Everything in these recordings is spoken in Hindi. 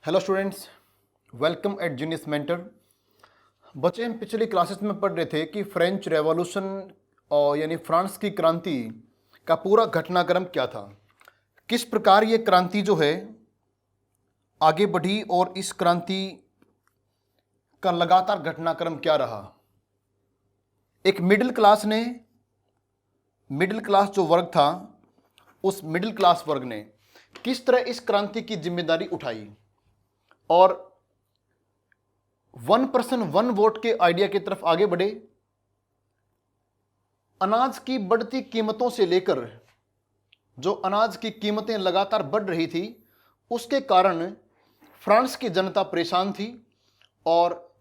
Hello students, welcome eight genius mentor. बच्चे, हम पिछली क्लासेस में पढ़ रहे थे कि फ्रेंच रेवोल्यूशन और यानी फ्रांस की क्रांति का पूरा घटनाक्रम क्या था, किस प्रकार ये क्रांति जो है आगे बढ़ी और इस क्रांति का लगातार घटनाक्रम क्या रहा। एक मिडिल क्लास जो वर्ग था, उस मिडिल क्लास वर्ग ने किस तरह इस क्रांति की जिम्मेदारी उठाई और 1% 1 वोट के आइडिया की तरफ आगे बढ़े। अनाज की बढ़ती कीमतों से लेकर जो अनाज की कीमतें लगातार बढ़ रही थी, उसके कारण फ्रांस की जनता परेशान थी और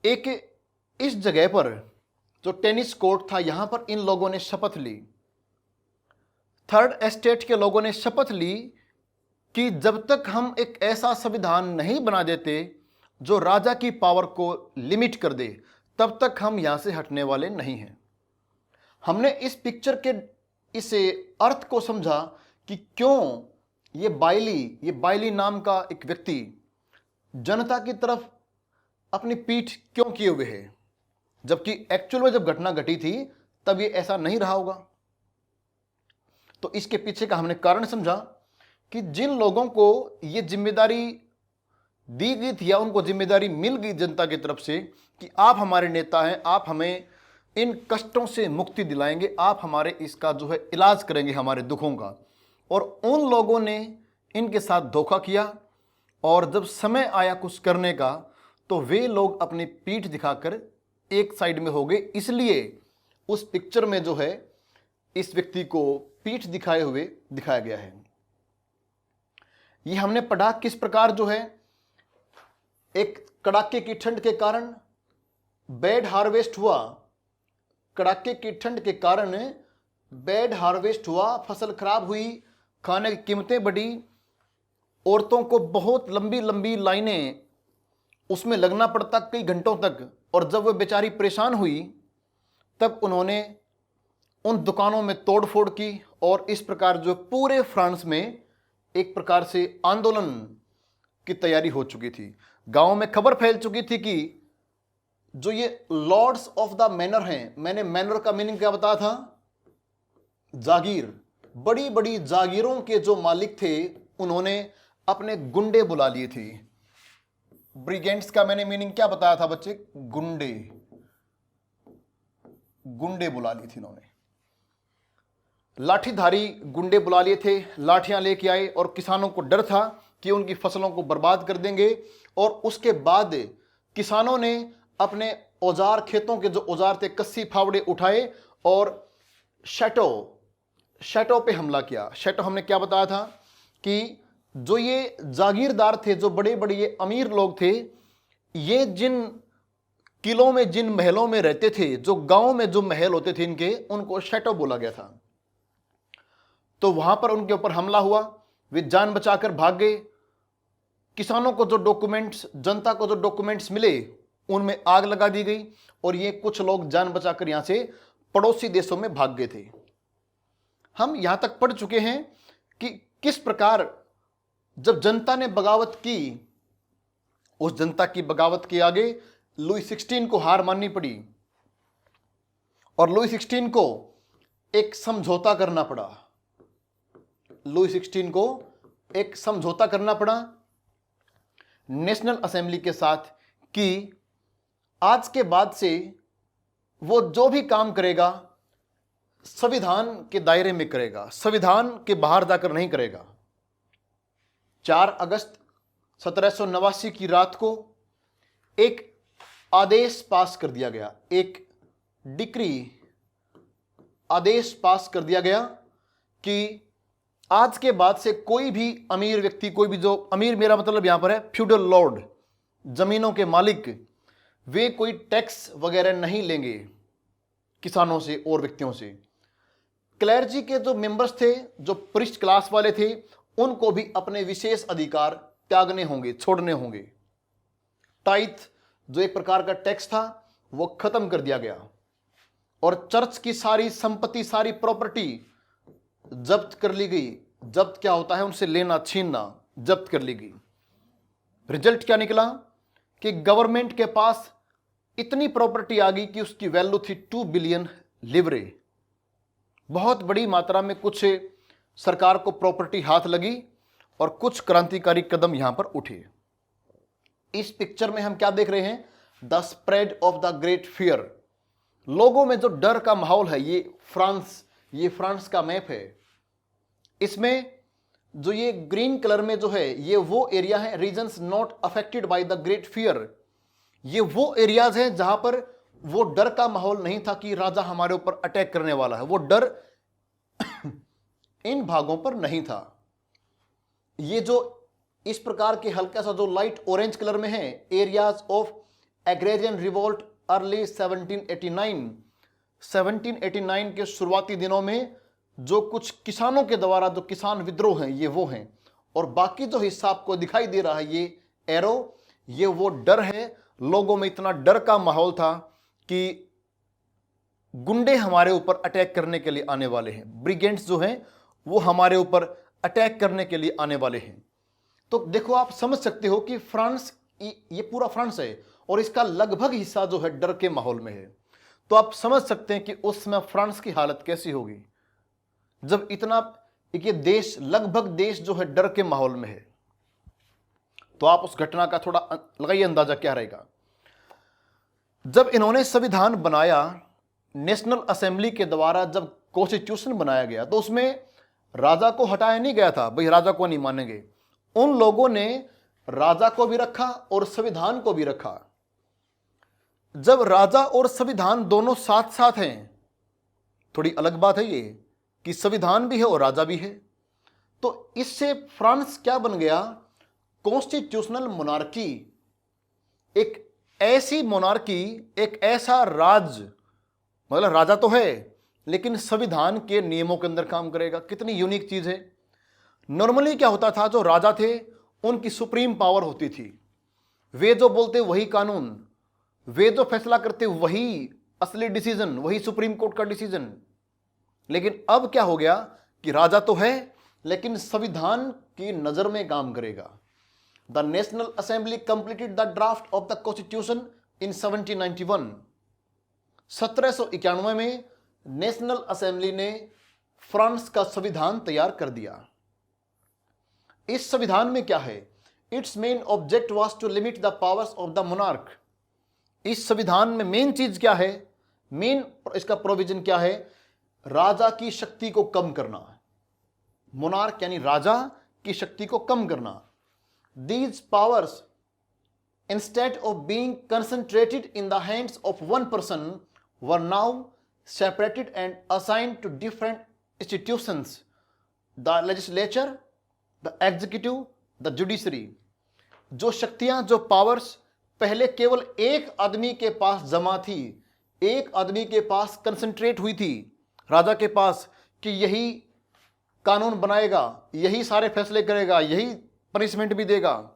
एक इस जगह पर जो टेनिस कोर्ट था, यहां पर इन लोगों ने शपथ ली। थर्ड एस्टेट के लोगों ने शपथ ली कि जब तक हम एक ऐसा संविधान नहीं बना देते जो राजा की पावर को लिमिट कर दे, तब तक हम यहां से हटने वाले नहीं हैं। हमने इस पिक्चर के इस अर्थ को समझा कि क्यों ये बाइली नाम का एक व्यक्ति जनता की तरफ अपनी पीठ क्यों किए हुए है, जबकि एक्चुअल में जब घटना घटी थी तब ये ऐसा नहीं रहा होगा। तो इसके पीछे का हमने कारण समझा कि जिन लोगों को ये जिम्मेदारी दी गई थी या उनको जिम्मेदारी मिल गई जनता की तरफ से कि आप हमारे नेता हैं, आप हमें इन कष्टों से मुक्ति दिलाएंगे, आप हमारे इसका जो है इलाज करेंगे हमारे दुखों का, और उन लोगों ने इनके साथ धोखा किया और जब समय आया कुछ करने का तो वे लोग अपनी पीठ दिखाकर एक साइड में हो गए। इसलिए उस पिक्चर में जो है इस व्यक्ति को पीठ दिखाए हुए दिखाया गया है। ये हमने पढ़ा किस प्रकार जो है एक कड़ाके की ठंड के कारण बैड हार्वेस्ट हुआ, कड़ाके की ठंड के कारण बैड हार्वेस्ट हुआ, फसल खराब हुई, खाने की कीमतें बढ़ी, औरतों को बहुत लंबी लंबी लाइनें उसमें लगना पड़ता कई घंटों तक, और जब वह बेचारी परेशान हुई तब उन्होंने उन दुकानों में तोड़फोड़ की और इस प्रकार जो पूरे फ्रांस में एक प्रकार से आंदोलन की तैयारी हो चुकी थी। गांव में खबर फैल चुकी थी कि जो ये लॉर्ड्स ऑफ द मैनर हैं, मैंने मैनर का मीनिंग क्या बताया था, जागीर, बड़ी बड़ी जागीरों के जो मालिक थे उन्होंने अपने गुंडे बुला लिए थे। ब्रिगेंड्स का मैंने मीनिंग क्या बताया था बच्चे, गुंडे बुला लिए थे इन्होंने, लाठीधारी गुंडे बुला लिए थे, लाठियां लेके आए और किसानों को डर था कि उनकी फसलों को बर्बाद कर देंगे। और उसके बाद किसानों ने अपने औजार, खेतों के जो औजार थे, कस्सी फावड़े उठाए और शैटो पे हमला किया। शैटो हमने क्या बताया था कि जो ये जागीरदार थे, जो बड़े बड़े ये अमीर लोग थे, ये जिन किलों में, जिन महलों में रहते थे, जो गांव में जो महल होते थे इनके, उनको शैटो बोला गया था। तो वहां पर उनके ऊपर हमला हुआ, वे जान बचाकर भाग गए। किसानों को जो डॉक्यूमेंट्स, जनता को जो डॉक्यूमेंट्स मिले, उनमें आग लगा दी गई और ये कुछ लोग जान बचाकर यहां से पड़ोसी देशों में भाग गए थे। हम यहां तक पढ़ चुके हैं कि किस प्रकार जब जनता ने बगावत की, उस जनता की बगावत के आगे लुई 16 को हार माननी पड़ी और लुई 16 को एक समझौता करना पड़ा। लुई 16 को एक समझौता करना पड़ा नेशनल असेंबली के साथ कि आज के बाद से वो जो भी काम करेगा संविधान के दायरे में करेगा, संविधान के बाहर जाकर नहीं करेगा। 4 अगस्त 1789 की रात को एक आदेश पास कर दिया गया, एक डिक्री, आदेश पास कर दिया गया कि आज के बाद से कोई भी अमीर व्यक्ति, कोई भी, जो अमीर मेरा मतलब यहां पर है फ्यूडल लॉर्ड, जमीनों के मालिक, वे कोई टैक्स वगैरह नहीं लेंगे किसानों से और व्यक्तियों से। क्लर्जी के जो मेंबर्स थे, जो प्रिस्ट क्लास वाले थे, उनको भी अपने विशेष अधिकार त्यागने होंगे, छोड़ने होंगे। टाइथ, जो एक प्रकार का टैक्स था, वो खत्म कर दिया गया और चर्च की सारी संपत्ति, सारी प्रॉपर्टी जब्त कर ली गई। जब्त क्या होता है, उनसे लेना छीनना, जब्त कर ली गई। रिजल्ट क्या निकला कि गवर्नमेंट के पास इतनी प्रॉपर्टी आ गई कि उसकी वैल्यू थी 2 बिलियन लिवरे। बहुत बड़ी मात्रा में कुछ सरकार को प्रॉपर्टी हाथ लगी और कुछ क्रांतिकारी कदम यहां पर उठे। इस पिक्चर में हम क्या देख रहे हैं? The spread of the great fear. लोगों में जो डर का माहौल है, ये फ्रांस का मैप है। इसमें जो ये ग्रीन कलर में जो है, ये वो एरिया है, reasons not affected by the great fear. ये वो एरियाज हैं जहां पर वो डर का माहौल नहीं था कि राजा हमारे ऊपर अटैक करने वाला है। वो डर इन भागों पर नहीं था। ये जो इस प्रकार के हल्का सा जो लाइट ऑरेंज कलर में है, areas of agrarian revolt early 1789 के शुरुआती दिनों में जो कुछ किसानों के द्वारा जो किसान विद्रोह हैं, ये वो हैं। और बाकी जो हिस्सा आपको दिखाई दे रहा है, ये एरो, ये वो डर है। लोगों में इतना डर का माहौल था कि गुंडे हमारे ऊपर अटैक करने के लिए आने वाले हैं, ब्रिगेड्स जो हैं वो हमारे ऊपर अटैक करने के लिए आने वाले हैं। तो देखो, आप समझ सकते हो कि फ्रांस, ये पूरा फ्रांस है और इसका लगभग हिस्सा जो है डर के माहौल में है। तो आप समझ सकते हैं कि उस समय फ्रांस की हालत कैसी होगी जब इतना, ये देश, लगभग देश जो है डर के माहौल में है। तो आप उस घटना का थोड़ा लगाइए अंदाजा क्या रहेगा। जब इन्होंने संविधान बनाया, नेशनल असेंबली के द्वारा जब कॉन्स्टिट्यूशन बनाया गया, तो उसमें राजा को हटाया नहीं गया था, भाई राजा को नहीं मानेंगे। उन लोगों ने राजा को भी रखा और संविधान को भी रखा। जब राजा और संविधान दोनों साथ साथ हैं, थोड़ी अलग बात है ये कि संविधान भी है और राजा भी है। तो इससे फ्रांस क्या बन गया? Constitutional monarchy. एक ऐसी मोनार्की, एक ऐसा राज, मतलब राजा तो है लेकिन संविधान के नियमों के अंदर काम करेगा। कितनी यूनिक चीज है। नॉर्मली क्या होता था, जो राजा थे उनकी सुप्रीम पावर होती थी, वे जो बोलते वही कानून, वे जो फैसला करते वही असली डिसीजन, वही सुप्रीम कोर्ट का डिसीजन। लेकिन अब क्या हो गया कि राजा तो है लेकिन संविधान की नजर में काम करेगा। The national assembly completed the draft of the constitution in 1791। 1791 में नेशनल असेंबली ने फ्रांस का संविधान तैयार कर दिया। इस संविधान में क्या है? Its main object was to limit the powers of the monarch. इस संविधान में मेन चीज क्या है? मेन इसका प्रोविजन क्या है? राजा की शक्ति को कम करना। मोनार्क यानी राजा की शक्ति को कम करना। These powers, instead of being concentrated in the hands of one person, were now separated and assigned to different institutions: the legislature, the executive, the judiciary. जो शक्तियां, जो पावर्स पहले केवल एक आदमी के पास जमा थी, एक आदमी के पास कंसंट्रेट हुई थी, राजा के पास, कि यही कानून बनाएगा, यही सारे फैसले करेगा, यही पनिशमेंट भी देगा।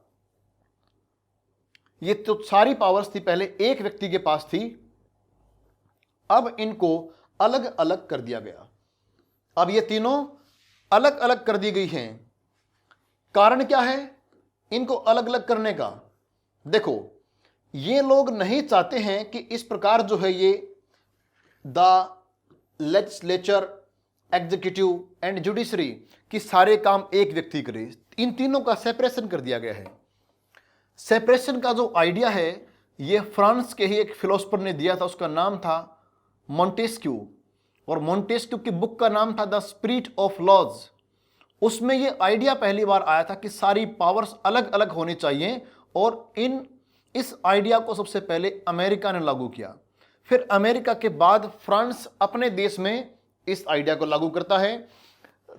ये तो सारी पावर्स थी पहले एक व्यक्ति के पास थी। अब इनको अलग अलग कर दिया गया। अब ये तीनों अलग अलग कर दी गई हैं। कारण क्या है इनको अलग अलग करने का? देखो, ये लोग नहीं चाहते हैं कि इस प्रकार जो है ये the legislature, executive and judiciary कि सारे काम एक व्यक्ति करे। इन तीनों का सेपरेशन कर दिया गया है। सेपरेशन का जो आइडिया है ये फ्रांस के ही एक फिलोसोफर ने दिया था, उसका नाम था मोंटेस्क्यू। और मोंटेस्क्यू की बुक का नाम था द स्पिरिट ऑफ लॉज। उसमें ये आइडिया पहली बार आया था कि सारी पावर्स अलग अलग होनी चाहिए। और इस आइडिया को सबसे पहले अमेरिका ने लागू किया। फिर अमेरिका के बाद फ्रांस अपने देश में इस आइडिया को लागू करता है।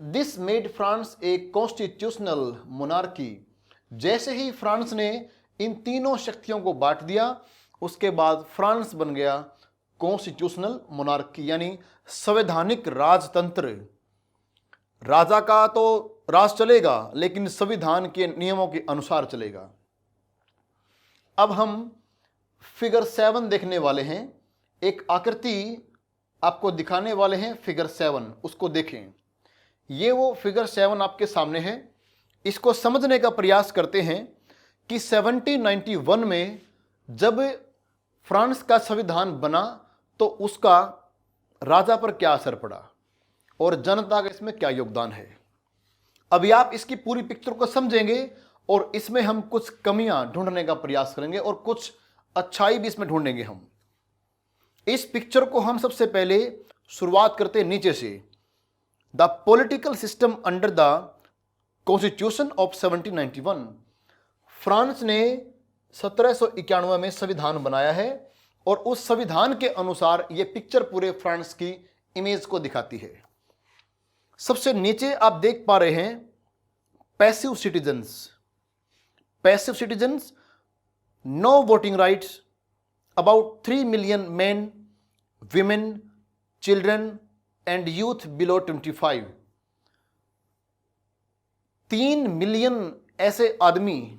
This made France a constitutional monarchy. जैसे ही फ्रांस ने इन तीनों शक्तियों को बांट दिया, उसके बाद फ्रांस बन गया कॉन्स्टिट्यूशनल मोनार्की, यानी संवैधानिक राजतंत्र। राजा का तो राज चलेगा लेकिन संविधान के नियमों के अनुसार चलेगा। अब हम फिगर 7 देखने वाले हैं। एक आकृति आपको दिखाने वाले हैं, फिगर 7, उसको देखें। ये वो फिगर 7 आपके सामने है। इसको समझने का प्रयास करते हैं कि 1791 में जब फ्रांस का संविधान बना तो उसका राजा पर क्या असर पड़ा और जनता का इसमें क्या योगदान है। अभी आप इसकी पूरी पिक्चर को समझेंगे और इसमें हम कुछ कमियां ढूंढने का प्रयास करेंगे और कुछ अच्छाई भी इसमें ढूंढेंगे। हम इस पिक्चर को हम सबसे पहले शुरुआत करते हैं नीचे से। The political system under the constitution of 1791। France ने 1791 में संविधान बनाया है और उस संविधान के अनुसार यह पिक्चर पूरे फ्रांस की इमेज को दिखाती है। सबसे नीचे आप देख पा रहे हैं passive citizens. Passive citizens, no voting rights, about 3 million men, women, children and youth below 25। 3 million ऐसे आदमी,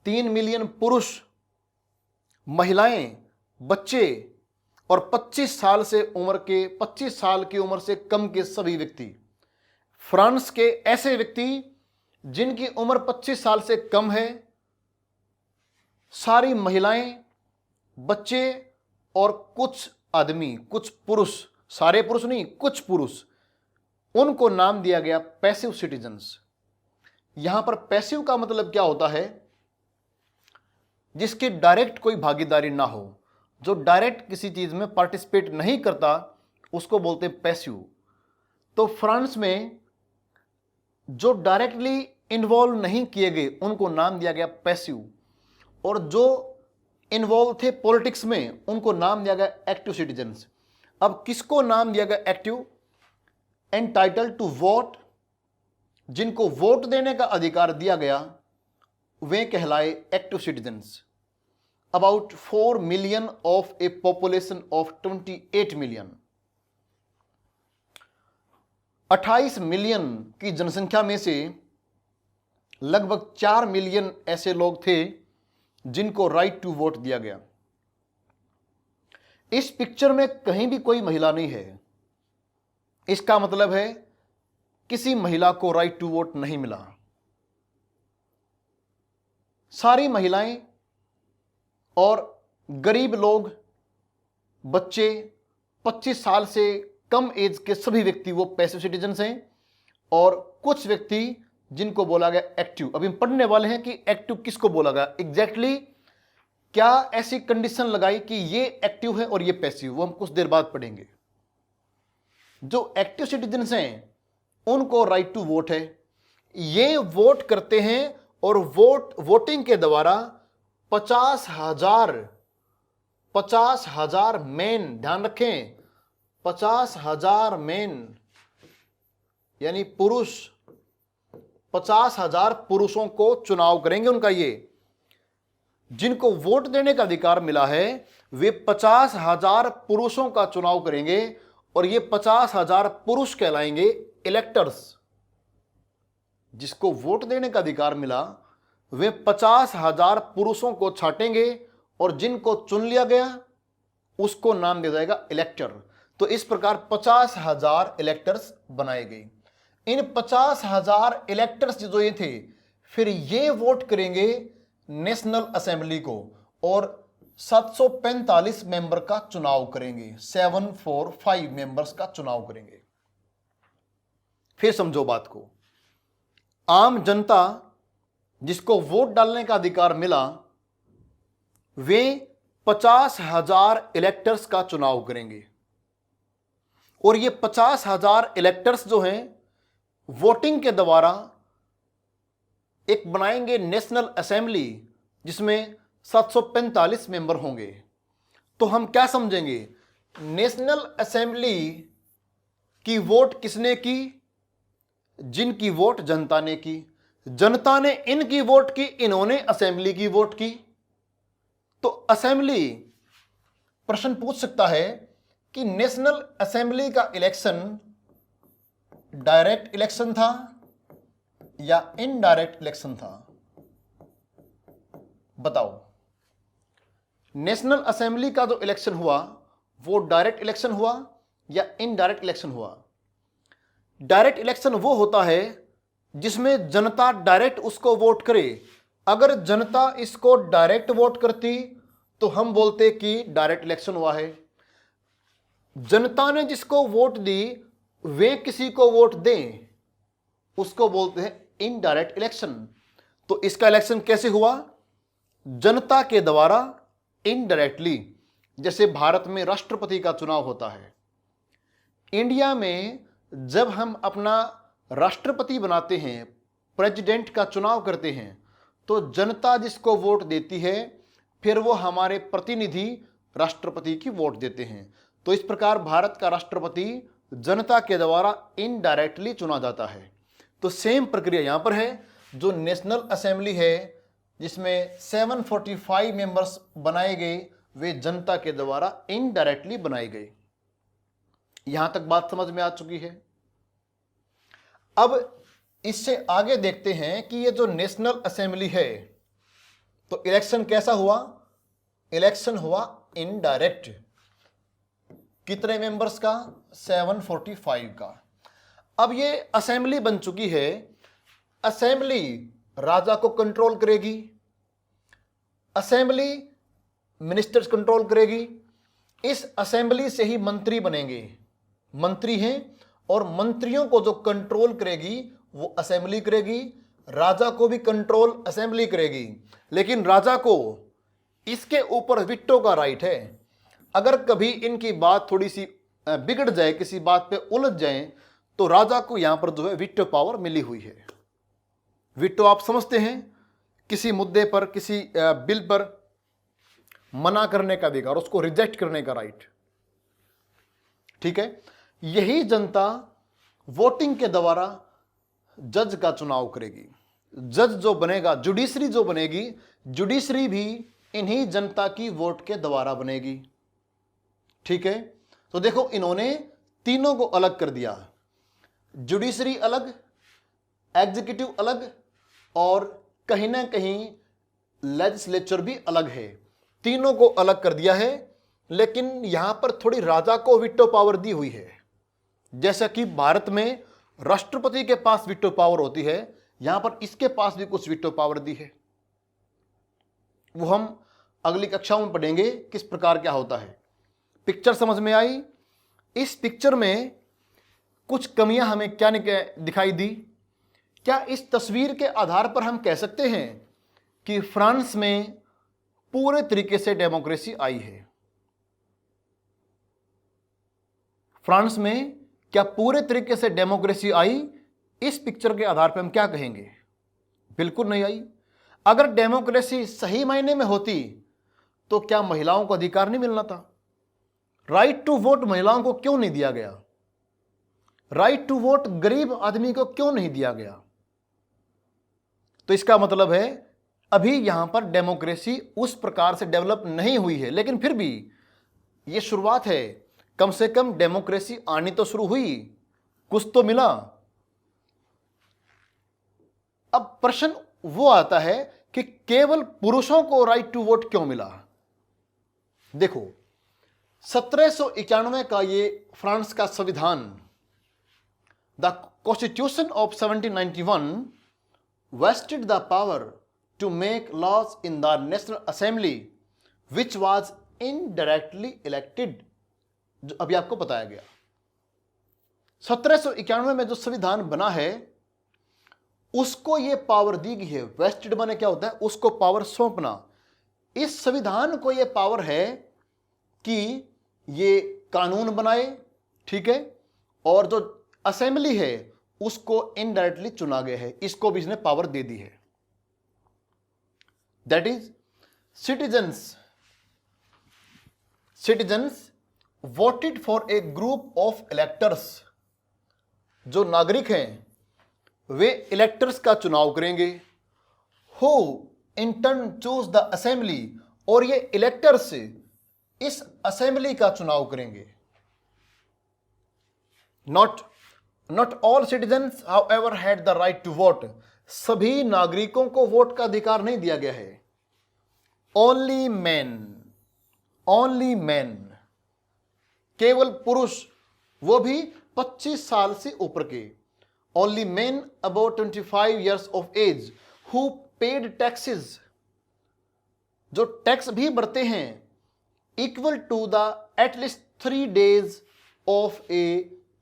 3 मिलियन पुरुष, महिलाएं, बच्चे और 25 साल की उम्र से कम के सभी व्यक्ति। फ्रांस के ऐसे व्यक्ति जिनकी उम्र 25 साल से कम है, सारी महिलाएं, बच्चे और कुछ आदमी, कुछ पुरुष, सारे पुरुष नहीं, कुछ पुरुष, उनको नाम दिया गया पैसिव सिटीजन्स। यहां पर पैसिव का मतलब क्या होता है? जिसकी डायरेक्ट कोई भागीदारी ना हो, जो डायरेक्ट किसी चीज में पार्टिसिपेट नहीं करता, उसको बोलते हैं पैसिव। तो फ्रांस में जो डायरेक्टली इन्वॉल्व नहीं किए गए उनको नाम दिया गया पैसिव, और जो इन्वॉल्व थे पॉलिटिक्स में उनको नाम दिया गया एक्टिव सिटीजन्स। अब किसको नाम दिया गया एक्टिव? एंटाइटल्ड टू वोट, जिनको वोट देने का अधिकार दिया गया वे कहलाए active citizens. About 4 million of A population of 28 million. 28 million की जनसंख्या में से लगभग 4 मिलियन ऐसे लोग थे जिनको राइट टू वोट दिया गया। इस पिक्चर में कहीं भी कोई महिला नहीं है। इसका मतलब है किसी महिला को राइट टू वोट नहीं मिला। सारी महिलाएं और गरीब लोग, बच्चे, 25 साल से कम एज के सभी व्यक्ति वो पैसिव सिटीजन्स हैं, और कुछ व्यक्ति जिनको बोला गया एक्टिव। अभी हम पढ़ने वाले हैं कि एक्टिव किसको बोला गया एग्जैक्टली, क्या ऐसी कंडीशन लगाई कि ये एक्टिव है और ये पैसिव, वो हम कुछ देर बाद पढ़ेंगे। जो एक्टिव सिटीजन्स हैं उनको राइट टू वोट है, ये वोट करते हैं और वोटिंग के द्वारा 50,000 मेन, ध्यान रखें, 50,000 मेन यानी पुरुष, 50,000 पुरुषों को चुनाव करेंगे। उनका ये जिनको वोट देने का अधिकार मिला है वे 50,000 पुरुषों का चुनाव करेंगे, और ये 50,000 पुरुष कहलाएंगे इलेक्टर्स। जिसको वोट देने का अधिकार मिला वे 50,000 पुरुषों को छांटेंगे, और जिनको चुन लिया गया उसको नाम दिया जाएगा इलेक्टर। तो इस प्रकार 50,000 इलेक्टर्स बनाए गए। इन 50,000 इलेक्टर्स जो ये थे, फिर ये वोट करेंगे नेशनल असेंबली को और 745 मेंबर का चुनाव करेंगे। 745 मेंबर्स का चुनाव करेंगे। फिर समझो बात को, आम जनता जिसको वोट डालने का अधिकार मिला वे 50,000 इलेक्टर्स का चुनाव करेंगे, और ये 50,000 इलेक्टर्स जो हैं वोटिंग के द्वारा एक बनाएंगे नेशनल असेंबली जिसमें 745 मेंबर होंगे। तो हम क्या समझेंगे, नेशनल असेंबली की वोट किसने की? जिनकी वोट जनता ने की। जनता ने इनकी वोट की, इन्होंने असेंबली की वोट की। तो असेंबली प्रश्न पूछ सकता है कि नेशनल असेंबली का इलेक्शन डायरेक्ट इलेक्शन था या इनडायरेक्ट इलेक्शन था? बताओ। नेशनल असेंबली का जो इलेक्शन हुआ वो डायरेक्ट इलेक्शन हुआ या इनडायरेक्ट इलेक्शन हुआ? डायरेक्ट इलेक्शन वो होता है जिसमें जनता डायरेक्ट उसको वोट करे। अगर जनता इसको डायरेक्ट वोट करती तो हम बोलते कि डायरेक्ट इलेक्शन हुआ है। जनता ने जिसको वोट दी वे किसी को वोट दें, उसको बोलते हैं इनडायरेक्ट इलेक्शन। तो इसका इलेक्शन कैसे हुआ? जनता के द्वारा इनडायरेक्टली। जैसे भारत में राष्ट्रपति का चुनाव होता है, इंडिया में जब हम अपना राष्ट्रपति बनाते हैं, प्रेसिडेंट का चुनाव करते हैं, तो जनता जिसको वोट देती है फिर वो हमारे प्रतिनिधि राष्ट्रपति की वोट देते हैं। तो इस प्रकार भारत का राष्ट्रपति जनता के द्वारा इनडायरेक्टली चुना जाता है। तो सेम प्रक्रिया यहां पर है। जो नेशनल असेंबली है जिसमें 745 मेंबर्स बनाए गए, वे जनता के द्वारा इनडायरेक्टली बनाए गए। यहां तक बात समझ में आ चुकी है। अब इससे आगे देखते हैं कि ये जो नेशनल असेंबली है, तो इलेक्शन कैसा हुआ? इलेक्शन हुआ इनडायरेक्ट। कितने मेंबर्स का? 745 का। अब ये असेंबली बन चुकी है, असेंबली राजा को कंट्रोल करेगी, असेंबली मिनिस्टर्स कंट्रोल करेगी। इस असेंबली से ही मंत्री बनेंगे, मंत्री हैं, और मंत्रियों को जो कंट्रोल करेगी वो असेंबली करेगी। राजा को भी कंट्रोल असेंबली करेगी, लेकिन राजा को इसके ऊपर विटो का राइट है। अगर कभी इनकी बात थोड़ी सी बिगड़ जाए, किसी बात पे उलझ जाए, तो राजा को यहां पर जो है विटो पावर मिली हुई है। विटो आप समझते हैं, किसी मुद्दे पर, किसी बिल पर मना करने का अधिकार, उसको रिजेक्ट करने का राइट। ठीक है, यही जनता वोटिंग के द्वारा जज का चुनाव करेगी। जज जो बनेगा, जुडिशरी जो बनेगी, जुडिशरी भी इन्हीं जनता की वोट के द्वारा बनेगी। ठीक है, तो देखो इन्होंने तीनों को अलग कर दिया, जुडिशरी अलग, एग्जीक्यूटिव अलग, और कहीं ना कहीं लेजिस्लेचर भी अलग है। तीनों को अलग कर दिया है, लेकिन यहां पर थोड़ी राजा को विटो पावर दी हुई है। जैसा कि भारत में राष्ट्रपति के पास विटो पावर होती है, यहां पर इसके पास भी कुछ विटो पावर दी है। वो हम अगली कक्षाओं में पढ़ेंगे किस प्रकार क्या होता है। पिक्चर समझ में आई? इस पिक्चर में कुछ कमियां हमें क्या दिखाई दी? क्या इस तस्वीर के आधार पर हम कह सकते हैं कि फ्रांस में पूरे तरीके से डेमोक्रेसी आई है? फ्रांस में क्या पूरे तरीके से डेमोक्रेसी आई? इस पिक्चर के आधार पर हम क्या कहेंगे? बिल्कुल नहीं आई। अगर डेमोक्रेसी सही मायने में होती तो क्या महिलाओं को अधिकार नहीं मिलना था? राइट टू वोट महिलाओं को क्यों नहीं दिया गया? राइट टू वोट गरीब आदमी को क्यों नहीं दिया गया? तो इसका मतलब है अभी यहां पर डेमोक्रेसी उस प्रकार से डेवलप नहीं हुई है, लेकिन फिर भी यह शुरुआत है। कम से कम डेमोक्रेसी आनी तो शुरू हुई, कुछ तो मिला। अब प्रश्न वो आता है कि केवल पुरुषों को राइट टू वोट क्यों मिला? देखो, 1791 का ये फ्रांस का संविधान, the constitution of 1791 vested the power to make laws in the National Assembly which was indirectly elected, जो अभी आपको बताया गया। 1791 में जो संविधान बना है उसको ये पावर दी गई है। वेस्टेड माने क्या होता है? उसको पावर सौंपना। इस संविधान को ये पावर है कि ये कानून बनाए, ठीक है, और जो असेंबली है उसको इनडायरेक्टली चुना गया है, इसको भी इसने पावर दे दी है। That is citizens voted for a group of electors. जो नागरिक हैं वे इलेक्टर्स का चुनाव करेंगे, who in turn choose the assembly, और ये इलेक्टर्स इस असेंबली का चुनाव करेंगे। Not all citizens however had the right to vote. सभी नागरिकों को वोट का अधिकार नहीं दिया गया है। ओनली मैन, केवल पुरुष, वो भी 25 साल से ऊपर के। Only men about 25 years of age who paid taxes, जो टैक्स भी भरते हैं, equal to the at least 3 days of a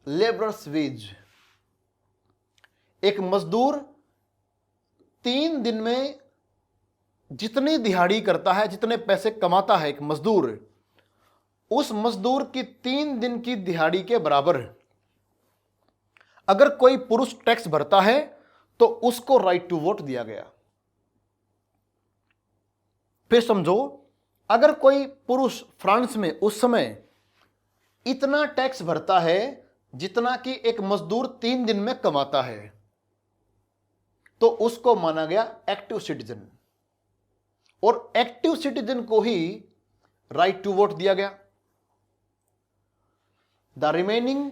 labourer's wage. एक मजदूर 3 दिन में जितनी दिहाड़ी करता है, जितने पैसे कमाता है एक मजदूर, उस मजदूर की 3 दिन की दिहाड़ी के बराबर अगर कोई पुरुष टैक्स भरता है तो उसको राइट टू वोट दिया गया। फिर समझो, अगर कोई पुरुष फ्रांस में उस समय इतना टैक्स भरता है जितना कि एक मजदूर 3 दिन में कमाता है, तो उसको माना गया एक्टिव सिटीजन, और एक्टिव सिटीजन को ही राइट टू वोट दिया गया। The remaining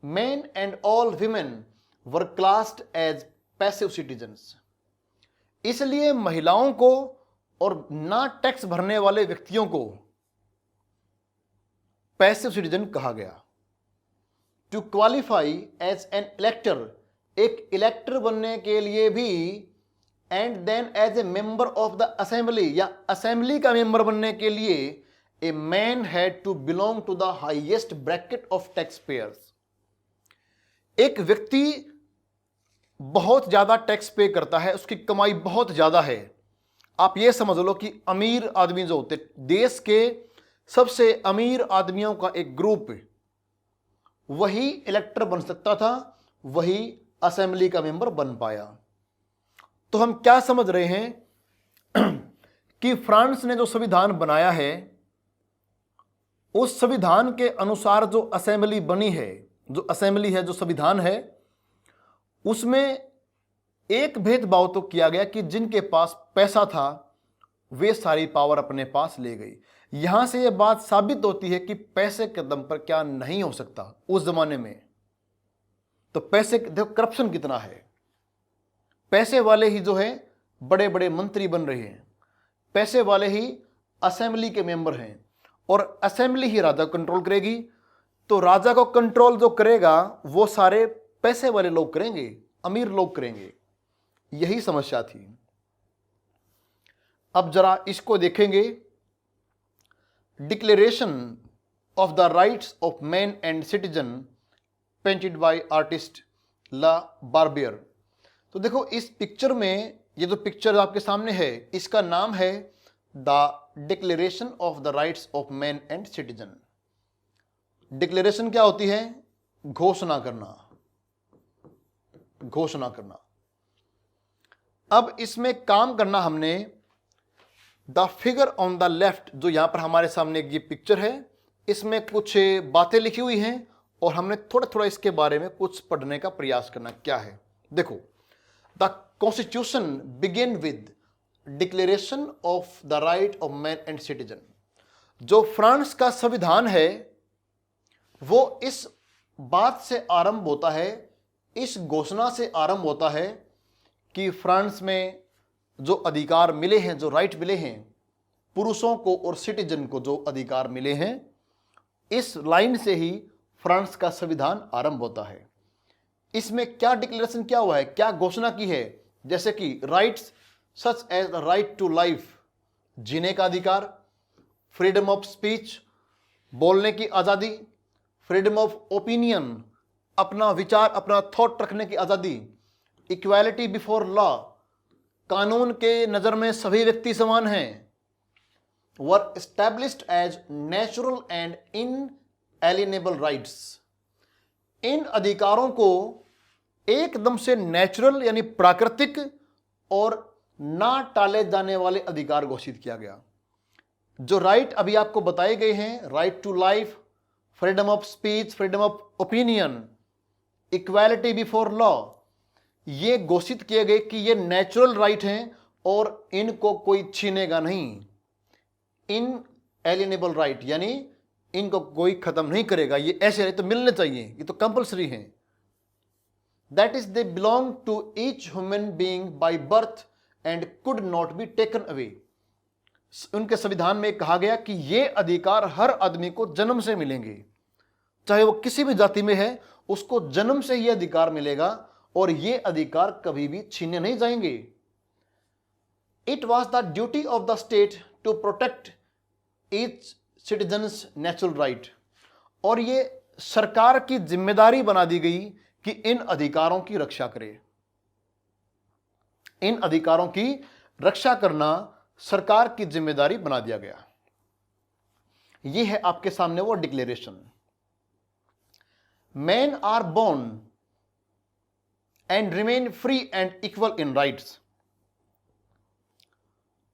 men and all women were classed as passive citizens। इसलिए महिलाओं को और ना टैक्स भरने वाले व्यक्तियों को पैसिव सिटीजन कहा गया। To qualify as an elector, एक इलेक्टर बनने के लिए भी, and then as a member of the assembly, या असेंबली का मेंबर बनने के लिए, a man had to belong to the highest bracket of tax payers. एक व्यक्ति बहुत ज्यादा टैक्स पे करता है, उसकी कमाई बहुत ज्यादा है, आप ये समझ लो कि अमीर आदमी जो होते, देश के सबसे अमीर आदमियों का एक ग्रुप, वही इलेक्टर बन सकता था, वही असेंबली का मेंबर बन पाया। तो हम क्या समझ रहे हैं कि फ्रांस ने जो संविधान बनाया है, उस संविधान के अनुसार जो असेंबली बनी है, जो असेंबली है, जो संविधान है, उसमें एक भेदभाव तो किया गया कि जिनके पास पैसा था वे सारी पावर अपने पास ले गई। यहां से यह बात साबित होती है कि पैसे के दम पर क्या नहीं हो सकता उस जमाने में। तो पैसे, देखो करप्शन कितना है, पैसे वाले ही जो है बड़े बड़े मंत्री बन रहे हैं, पैसे वाले ही असेंबली के मेंबर हैं, और असेंबली ही राजा कंट्रोल करेगी। तो राजा को कंट्रोल जो करेगा वो सारे पैसे वाले लोग करेंगे, अमीर लोग करेंगे। यही समस्या थी। अब जरा इसको देखेंगे। Declaration of the rights of man and citizen painted by artist Le Barbier. तो देखो इस पिक्चर में, ये जो पिक्चर आपके सामने है, इसका नाम है the declaration of the rights of man and citizen. Declaration क्या होती है? घोषणा करना, घोषणा करना। अब इसमें काम करना हमने, the figure on the left, जो यहां पर हमारे सामने ये पिक्चर है, इसमें कुछ बातें लिखी हुई हैं और हमने थोड़ा थोड़ा इसके बारे में कुछ पढ़ने का प्रयास करना। क्या है? देखो, the constitution begin with declaration of the right of man and citizen. जो फ्रांस का संविधान है वो इस बात से आरंभ होता है, इस घोषणा से आरंभ होता है कि फ्रांस में जो अधिकार मिले हैं, जो राइट मिले हैं पुरुषों को और सिटीजन को, जो अधिकार मिले हैं, इस लाइन से ही फ्रांस का संविधान आरंभ होता है। इसमें क्या डिक्लेरेशन क्या हुआ है, क्या घोषणा की है? जैसे कि rights such as the right to life, जीने का अधिकार, फ्रीडम ऑफ स्पीच, बोलने की आज़ादी, फ्रीडम ऑफ ओपिनियन, अपना विचार, अपना थॉट रखने की आज़ादी, इक्वालिटी बिफोर लॉ, कानून के नज़र में सभी व्यक्ति समान हैं, were established as natural and inalienable rights. इन अधिकारों को एकदम से नेचुरल यानी प्राकृतिक और ना टाले जाने वाले अधिकार घोषित किया गया। जो राइट अभी आपको बताए गए हैं, right to life, freedom of speech, freedom of opinion, equality before law, ये घोषित किए गए कि ये नेचुरल राइट हैं और इनको कोई छीनेगा नहीं। इनएलिएनेबल राइट यानी इनको कोई खत्म नहीं करेगा, ये ऐसे राइट तो मिलने चाहिए, ये तो कंपल्सरी हैं। That is they belong to each human being by birth and could not be taken away. उनके संविधान में कहा गया कि ये अधिकार हर आदमी को जन्म से मिलेंगे, चाहे वो किसी भी जाति में है, उसको जन्म से ये अधिकार मिलेगा और ये अधिकार कभी भी छीने नहीं जाएंगे। It was the duty of the state to protect each citizen's natural right, और ये सरकार की जिम्मेदारी बना दी गई कि इन अधिकारों की रक्षा करे। इन अधिकारों की रक्षा करना सरकार की जिम्मेदारी बना दिया गया। यह है आपके सामने वो declaration. Man are born and remain free and equal in rights.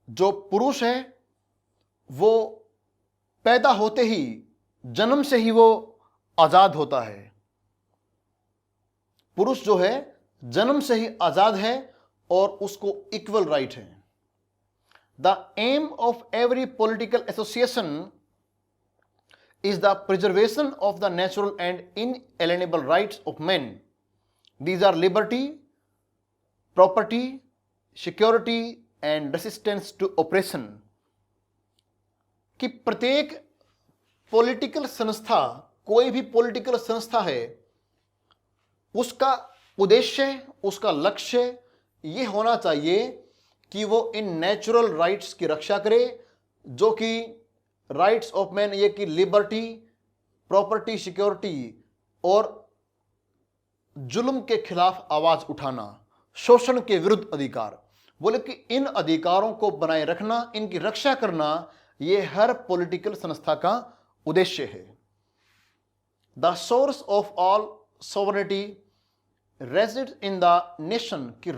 जो पुरुष है वो पैदा होते ही, जन्म से ही वो आजाद होता है। पुरुष जो है जन्म से ही आजाद है और उसको इक्वल राइट है। The aim of every political association is the preservation of the natural and inalienable rights of men. These are liberty, property, security and resistance to oppression. कि प्रत्येक पॉलिटिकल संस्था, कोई भी पॉलिटिकल संस्था है, उसका उद्देश्य, उसका लक्ष्य ये होना चाहिए कि वो इन नेचुरल राइट्स की रक्षा करे, जो कि राइट्स ऑफ मैन, ये कि लिबर्टी, प्रॉपर्टी, सिक्योरिटी और जुल्म के खिलाफ आवाज उठाना, शोषण के विरुद्ध अधिकार। बोले कि इन अधिकारों को बनाए रखना, इनकी रक्षा करना, ये हर पॉलिटिकल संस्था का उद्देश्य है। The source of all sovereignty resides in the nation, कि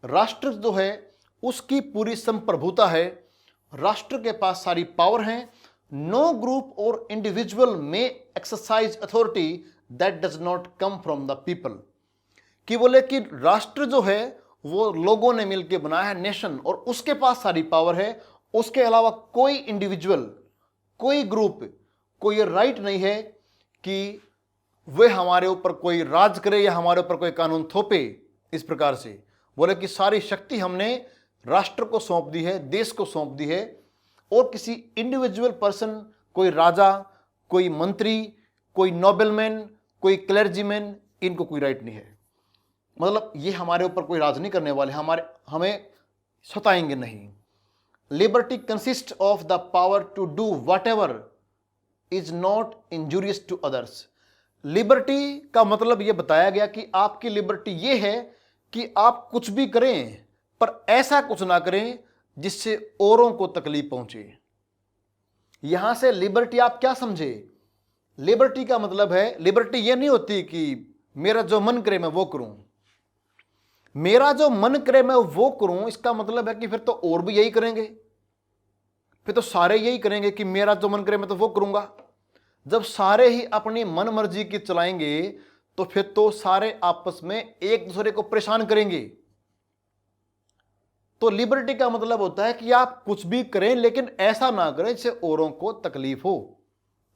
राष्ट्र जो है उसकी पूरी संप्रभुता है, राष्ट्र के पास सारी पावर है। नो ग्रुप और इंडिविजुअल में exercise authority that does not come from the people, कि बोले कि राष्ट्र जो है वो लोगों ने मिलकर बनाया है, नेशन, और उसके पास सारी पावर है। उसके अलावा कोई इंडिविजुअल, कोई ग्रुप को ये राइट नहीं है कि वे हमारे ऊपर कोई राज करे या हमारे ऊपर कोई कानून थोपे। इस प्रकार से बोले कि सारी शक्ति हमने राष्ट्र को सौंप दी है, देश को सौंप दी है, और किसी इंडिविजुअल पर्सन, कोई राजा, कोई मंत्री, कोई नोबेलमैन, कोई क्लर्जीमैन, इनको कोई राइट नहीं है। मतलब ये हमारे ऊपर कोई राज नहीं करने वाले, हमें सताएंगे नहीं। Liberty consist of the power to do whatever is not injurious to others. Liberty का मतलब ये बताया गया कि आपकी लिबर्टी ये है कि आप कुछ भी करें, पर ऐसा कुछ ना करें जिससे औरों को तकलीफ पहुंचे। यहां से लिबर्टी आप क्या समझे? लिबर्टी का मतलब है, लिबर्टी ये नहीं होती कि मेरा जो मन करे मैं वो करूं। मेरा जो मन करे मैं वो करूं, इसका मतलब है कि फिर तो और भी यही करेंगे, फिर तो सारे यही करेंगे कि मेरा जो मन करे मैं तो वो करूंगा। जब सारे ही अपनी मन मर्जी की चलाएंगे तो फिर तो सारे आपस में एक दूसरे को परेशान करेंगे। तो लिबर्टी का मतलब होता है कि आप कुछ भी करें लेकिन ऐसा ना करें जिससे औरों को तकलीफ हो।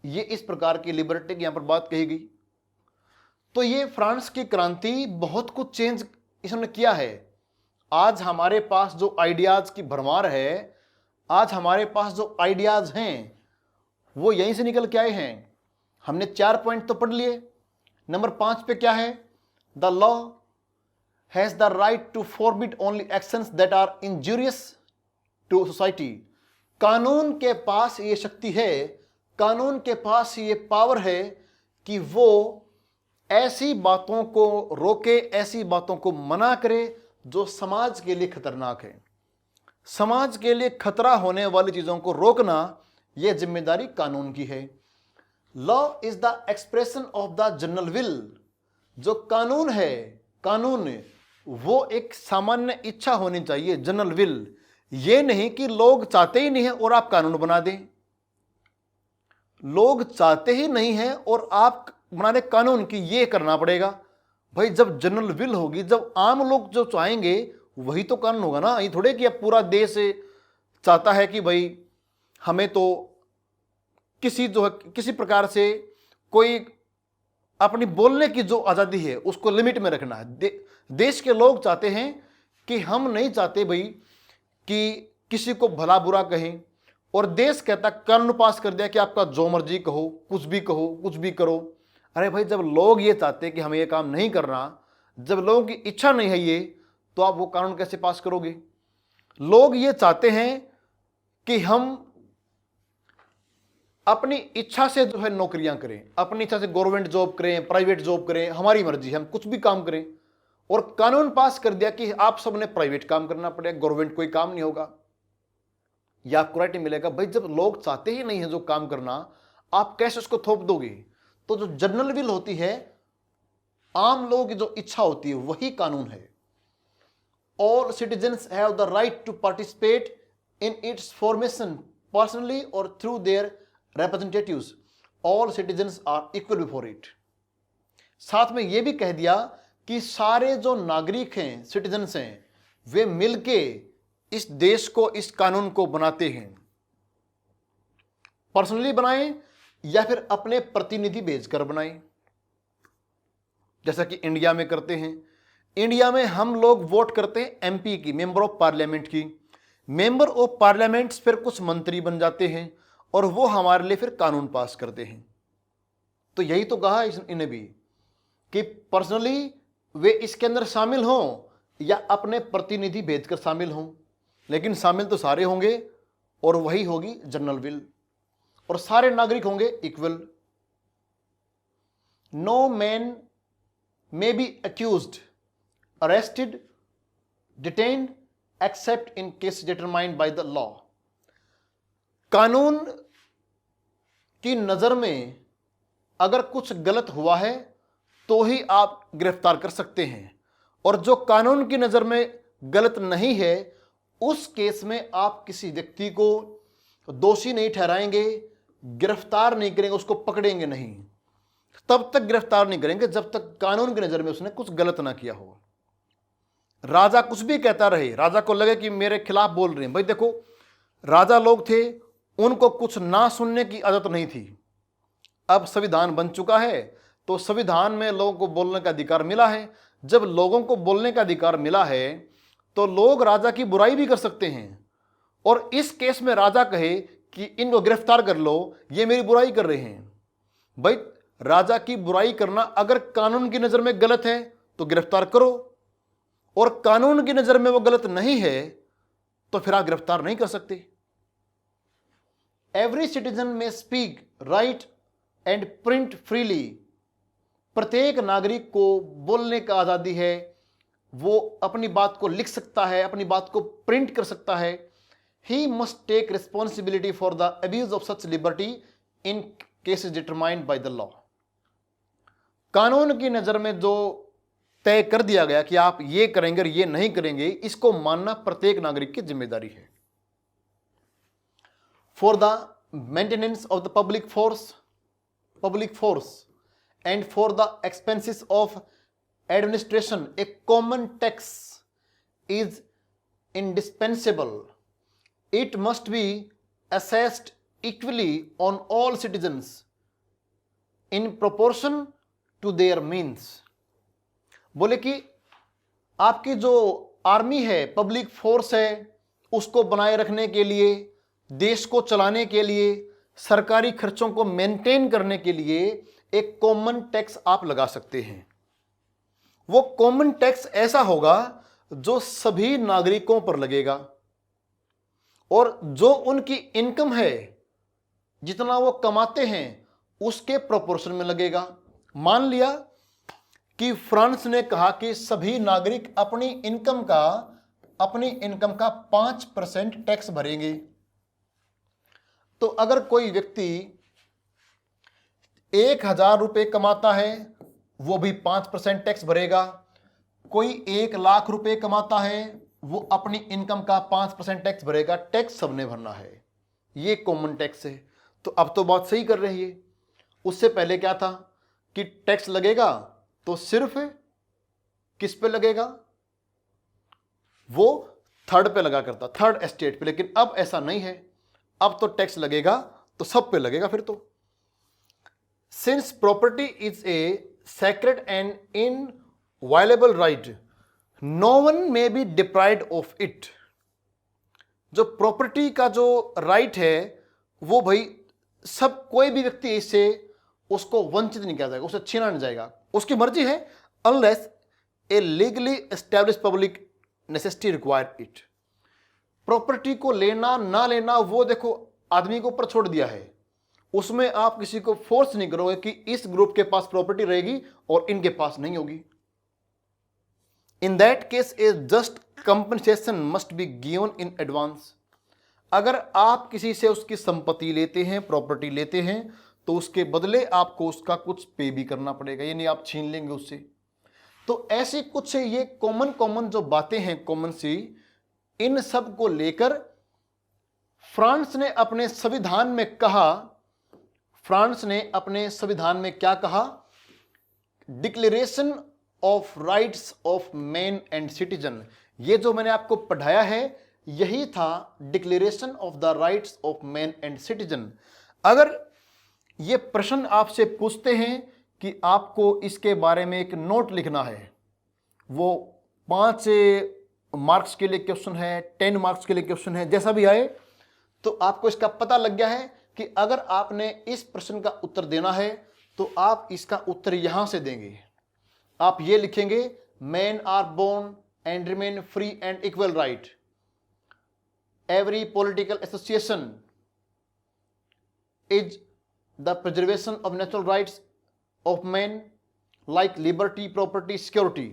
ये इस प्रकार की लिबर्टी की यहां पर बात कही गई। तो ये फ्रांस की क्रांति बहुत कुछ चेंज इसने किया है। आज हमारे पास जो आइडियाज की भरमार है, आज हमारे पास जो आइडियाज हैं वो यहीं से निकल के आए हैं। हमने 4 पॉइंट तो पढ़ लिए। नंबर 5 पे क्या है? The law has the right to forbid only actions that are injurious to society. कानून के पास ये शक्ति है, कानून के पास ये पावर है कि वो ऐसी बातों को रोके, ऐसी बातों को मना करे जो समाज के लिए खतरनाक है। समाज के लिए खतरा होने वाली चीजों को रोकना यह जिम्मेदारी कानून की है। Law is the expression of the general will. जो कानून है, कानून वो एक सामान्य इच्छा होनी चाहिए, जनरल विल। ये नहीं कि लोग चाहते ही नहीं है और आप कानून बना दें। लोग चाहते ही नहीं है और आप बना दे कानून की ये करना पड़ेगा। भाई जब जनरल विल होगी, जब आम लोग जो चाहेंगे वही तो कानून होगा ना। ये थोड़े कि अब पूरा देश चाहता है कि भाई हमें तो किसी प्रकार से कोई अपनी बोलने की जो आज़ादी है उसको लिमिट में रखना है। देश के लोग चाहते हैं कि हम नहीं चाहते भाई कि किसी को भला बुरा कहें, और देश कहता कानून पास कर दिया कि आपका जो मर्जी कहो, कुछ भी कहो, कुछ भी करो। अरे भाई जब लोग ये चाहते हैं कि हमें ये काम नहीं करना, जब लोगों की इच्छा नहीं है ये, तो आप वो कानून कैसे पास करोगे? लोग ये चाहते हैं कि हम अपनी इच्छा से जो है नौकरियां करें, अपनी इच्छा से गवर्नमेंट जॉब करें, प्राइवेट जॉब करें, हमारी मर्जी, हम कुछ भी काम करें। और कानून पास कर दिया कि आप सबने प्राइवेट काम करना पड़ेगा, गवर्नमेंट कोई काम नहीं होगा, या आपको राइट नहीं मिलेगा। भाई जब लोग चाहते ही नहीं है जो काम करना, आप कैसे उसको थोप दोगे? तो जो जनरल विल होती है, आम लोगों की जो इच्छा होती है, वही कानून है। All citizens have the right to participate in its formation personally और through their representatives. All citizens are equal before it. साथ में यह भी कह दिया कि सारे जो नागरिक हैं, सिटीजन्स हैं, वे मिलके इस देश को, इस कानून को बनाते हैं। पर्सनली बनाएं या फिर अपने प्रतिनिधि भेजकर बनाएं, जैसा कि इंडिया में करते हैं। इंडिया में हम लोग वोट करते हैं एमपी की, मेंबर ऑफ पार्लियामेंट की। मेंबर ऑफ पार्लियामेंट फिर कुछ मंत्री बन जाते हैं और वो हमारे लिए फिर कानून पास करते हैं। तो यही तो कहा इन्हें भी कि पर्सनली वे इसके अंदर शामिल हों या अपने प्रतिनिधि भेजकर शामिल हों, लेकिन शामिल तो सारे होंगे और वही होगी जनरल विल, और सारे नागरिक होंगे equal. No man may be accused, arrested, detained except in case determined by the law। कानून की नजर में अगर कुछ गलत हुआ है तो ही आप गिरफ्तार कर सकते हैं, और जो कानून की नजर में गलत नहीं है उस केस में आप किसी व्यक्ति को दोषी नहीं ठहराएंगे, गिरफ्तार नहीं करेंगे, उसको पकड़ेंगे नहीं, तब तक गिरफ्तार नहीं करेंगे जब तक कानून की नजर में उसने कुछ गलत ना किया हो। राजा कुछ भी कहता रहे, राजा को लगे कि मेरे खिलाफ बोल रहे हैं। भाई देखो, राजा लोग थे, उनको कुछ ना सुनने की आदत नहीं थी। अब संविधान बन चुका है तो संविधान में लोगों को बोलने का अधिकार मिला है। जब लोगों को बोलने का अधिकार मिला है तो लोग राजा की बुराई भी कर सकते हैं, और इस केस में राजा कहे कि इनको गिरफ्तार कर लो, ये मेरी बुराई कर रहे हैं। भाई राजा की बुराई करना अगर कानून की नजर में गलत है तो गिरफ्तार करो, और कानून की नजर में वो गलत नहीं है तो फिर आप गिरफ्तार नहीं कर सकते। एवरी सिटीजन में speak, right and print freely. प्रत्येक नागरिक को बोलने का आजादी है, वो अपनी बात को लिख सकता है, अपनी बात को प्रिंट कर सकता है। He must take responsibility for the abuse of such liberty in cases determined by the law. कानून की नजर में जो तय कर दिया गया कि आप ये करेंगे और ये नहीं करेंगे, इसको मानना प्रत्येक नागरिक की जिम्मेदारी है। For the maintenance of the public force and for the expenses of administration A common tax is indispensable. It must be assessed equally on all citizens in proportion to their means। बोले कि आपकी जो आर्मी है, पब्लिक फोर्स है, उसको बनाए रखने के लिए, देश को चलाने के लिए, सरकारी खर्चों को मेंटेन करने के लिए एक कॉमन टैक्स आप लगा सकते हैं। वो कॉमन टैक्स ऐसा होगा जो सभी नागरिकों पर लगेगा, और जो उनकी इनकम है, जितना वो कमाते हैं, उसके प्रोपोर्शन में लगेगा। मान लिया कि फ्रांस ने कहा कि सभी नागरिक अपनी इनकम का 5% टैक्स भरेंगे। तो अगर कोई व्यक्ति 1000 रुपये कमाता है, वो भी 5% टैक्स भरेगा। कोई 1 लाख रुपए कमाता है, वो अपनी इनकम का 5% टैक्स भरेगा। टैक्स सबने भरना है, ये कॉमन टैक्स है। तो अब तो बात सही कर रही है। उससे पहले क्या था कि टैक्स लगेगा तो सिर्फ किस पे लगेगा, वो थर्ड पे लगा करता, थर्ड एस्टेट पे, लेकिन अब ऐसा नहीं है। अब तो टैक्स लगेगा तो सब पे लगेगा फिर तो। Since property is a sacred and inviolable right, no one may be deprived of it. जो प्रॉपर्टी का जो राइट है वो भाई सब, कोई भी व्यक्ति इससे उसको वंचित नहीं किया जाएगा, उसे छीना नहीं जाएगा, उसकी मर्जी है, unless A legally establish public necessity require it. Property को लेना ना लेना वो देखो आदमी के ऊपर छोड़ दिया है, उसमें आप किसी को फोर्स नहीं करोगे कि इस ग्रुप के पास प्रॉपर्टी रहेगी और इनके पास नहीं होगी। In that case A just compensation must be given in advance. अगर आप किसी से उसकी संपत्ति लेते हैं, प्रॉपर्टी लेते हैं, तो उसके बदले आपको उसका कुछ पे भी करना पड़ेगा, यानी आप छीन लेंगे उससे। तो ऐसी कुछ ये कॉमन जो बातें हैं, कॉमन सी, इन सब को लेकर फ्रांस ने अपने संविधान में कहा, फ्रांस ने अपने संविधान में क्या कहा? Declaration of rights of man and citizen. ये जो मैंने आपको पढ़ाया है यही था declaration of the rights of man and citizen. अगर ये प्रश्न आपसे पूछते हैं कि आपको इसके बारे में एक नोट लिखना है, वो 5 मार्क्स के लिए क्वेश्चन है, 10 मार्क्स के लिए क्वेश्चन है, जैसा भी आए, तो आपको इसका पता लग गया है कि अगर आपने इस प्रश्न का उत्तर देना है तो आप इसका उत्तर यहां से देंगे। आप ये लिखेंगे, man are born and remain free and equal right, every political association is the preservation of natural rights of man like liberty, property, security,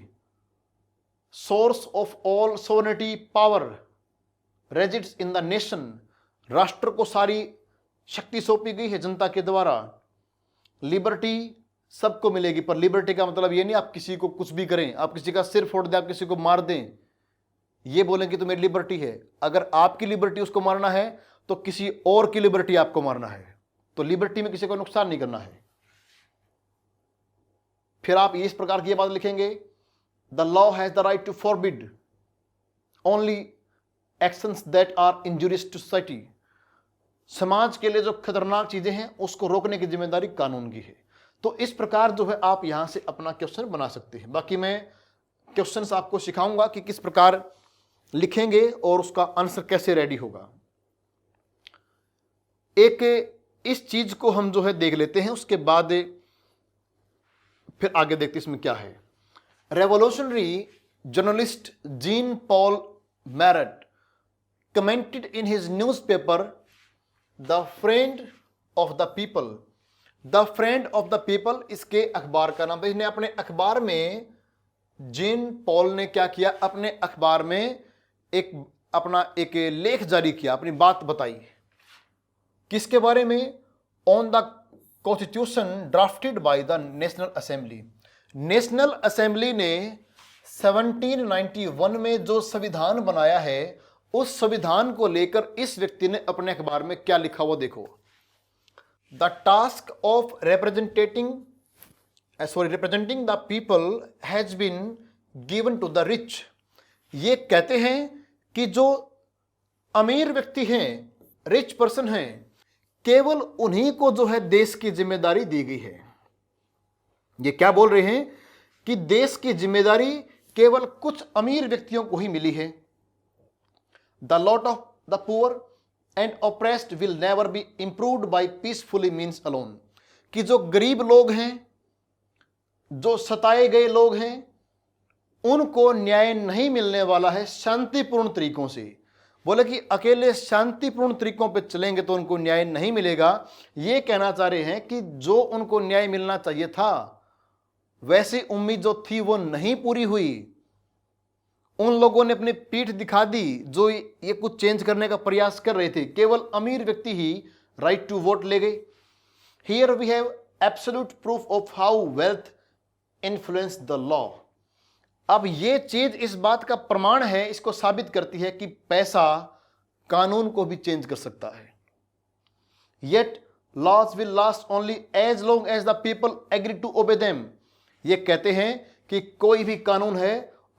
source of all sovereignty power resides in the nation. राष्ट्र को सारी शक्ति सौंपी गई है जनता के द्वारा। लिबर्टी सबको मिलेगी, पर लिबर्टी का मतलब ये नहीं आप किसी को कुछ भी करें, आप किसी का सिर फोड़ दें, आप किसी को मार दें, ये बोलें कि तो मेरी लिबर्टी है। अगर आपकी लिबर्टी उसको मारना है तो किसी और की लिबर्टी आपको मारना है, तो लिबर्टी में किसी को नुकसान नहीं करना है। फिर आप इस प्रकार की ये बात लिखेंगे, the law has the right to forbid only actions that are injurious to society. समाज के लिए जो खतरनाक चीजें हैं उसको रोकने की जिम्मेदारी कानून की है। तो इस प्रकार जो है आप यहां से अपना क्वेश्चन बना सकते हैं। बाकी मैं क्वेश्चंस आपको सिखाऊंगा कि किस प्रकार लिखेंगे और उसका आंसर कैसे रेडी होगा। एक इस चीज को हम जो है देख लेते हैं, उसके बाद फिर आगे देखते हैं इसमें क्या है। Revolutionary journalist Jean Paul Marat commented in his newspaper the friend of the people. The friend of the people इसके अखबार का नाम था। इसने अपने अखबार में, जीन पॉल ने क्या किया, अपने अखबार में अपना एक लेख जारी किया, अपनी बात बताई। किसके बारे में? On the constitution drafted by the national assembly. National assembly ने 1791 में जो संविधान बनाया है, उस संविधान को लेकर इस व्यक्ति ने अपने अखबार में क्या लिखा वो देखो। The task of representing the people has been given to the rich. ये कहते हैं कि जो अमीर व्यक्ति हैं, रिच पर्सन हैं, केवल उन्हीं को जो है देश की जिम्मेदारी दी गई है। ये क्या बोल रहे हैं कि देश की जिम्मेदारी केवल कुछ अमीर व्यक्तियों को ही मिली है। The lot of the poor and oppressed will never be improved by peacefully means alone। कि जो गरीब लोग हैं, जो सताए गए लोग हैं, उनको न्याय नहीं मिलने वाला है शांतिपूर्ण तरीकों से। बोले कि अकेले शांतिपूर्ण तरीकों पे चलेंगे तो उनको न्याय नहीं मिलेगा। ये कहना चाह रहे हैं कि जो उनको न्याय मिलना चाहिए था, वैसी उम्मीद जो थी वो नहीं पूरी हुई। उन लोगों ने अपनी पीठ दिखा दी जो ये कुछ चेंज करने का प्रयास कर रहे थे। केवल अमीर व्यक्ति ही राइट टू वोट ले गए। Here we have absolute proof of how wealth influence the law. अब ये चीज इस बात का प्रमाण है, इसको साबित करती है कि पैसा कानून को भी चेंज कर सकता है। Yet laws will last only as long as the people agree to obey them. ये कहते हैं कि कोई भी कानून है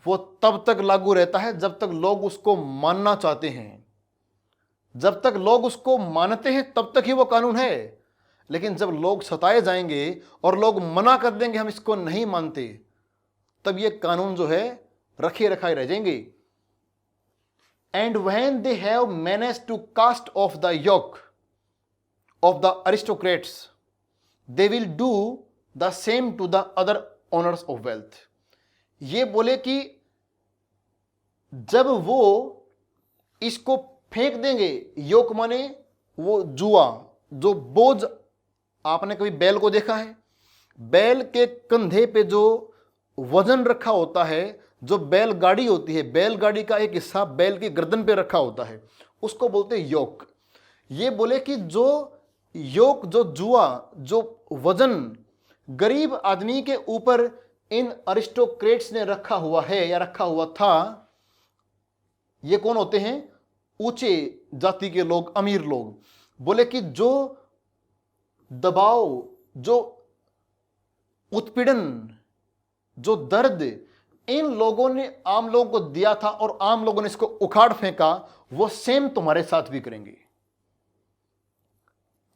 वो तब तक लागू रहता है जब तक लोग उसको मानना चाहते हैं। जब तक लोग उसको मानते हैं तब तक ही वो कानून है। लेकिन जब लोग सताए जाएंगे और लोग मना कर देंगे हम इसको नहीं मानते, तब ये कानून जो है रखे रखाए रह जाएंगे। And when they have managed to cast off the yoke of the aristocrats they will do the same to the other owners of wealth. ये बोले कि जब वो इसको फेंक देंगे, योक माने वो जुआ, जो बोझ, आपने कभी बैल को देखा है? बैल के कंधे पे जो वजन रखा होता है, जो बैलगाड़ी होती है, बैलगाड़ी का एक हिस्सा बैल की गर्दन पे रखा होता है, उसको बोलते हैं योक। ये बोले कि जो योक, जो जुआ, जो वजन गरीब आदमी के ऊपर इन अरिस्टोक्रेट्स ने रखा हुआ है या रखा हुआ था, ये कौन होते हैं? ऊंचे जाति के लोग, अमीर लोग। बोले कि जो दबाव, जो उत्पीड़न, जो दर्द इन लोगों ने आम लोगों को दिया था और आम लोगों ने इसको उखाड़ फेंका, वो सेम तुम्हारे साथ भी करेंगे,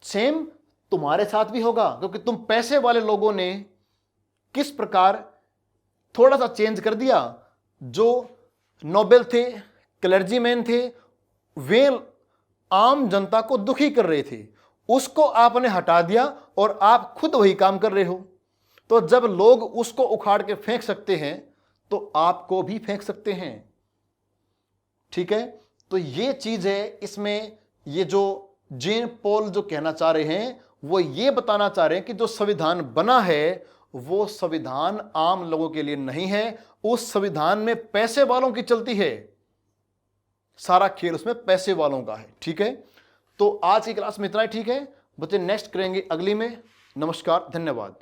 सेम तुम्हारे साथ भी होगा। क्योंकि तुम पैसे वाले लोगों ने किस प्रकार थोड़ा सा चेंज कर दिया, जो नोबेल थे, क्लर्जीमैन थे, वे आम जनता को दुखी कर रहे थे, उसको आपने हटा दिया और आप खुद वही काम कर रहे हो। तो जब लोग उसको उखाड़ के फेंक सकते हैं तो आपको भी फेंक सकते हैं। ठीक है, तो ये चीज है इसमें। ये जो जेन पॉल जो कहना चाह रहे हैं, वो ये बताना चाह रहे हैं कि जो संविधान बना है वो संविधान आम लोगों के लिए नहीं है। उस संविधान में पैसे वालों की चलती है, सारा खेल उसमें पैसे वालों का है। ठीक है, तो आज की क्लास में इतना ही। ठीक है बच्चे, नेक्स्ट करेंगे अगली में। नमस्कार, धन्यवाद।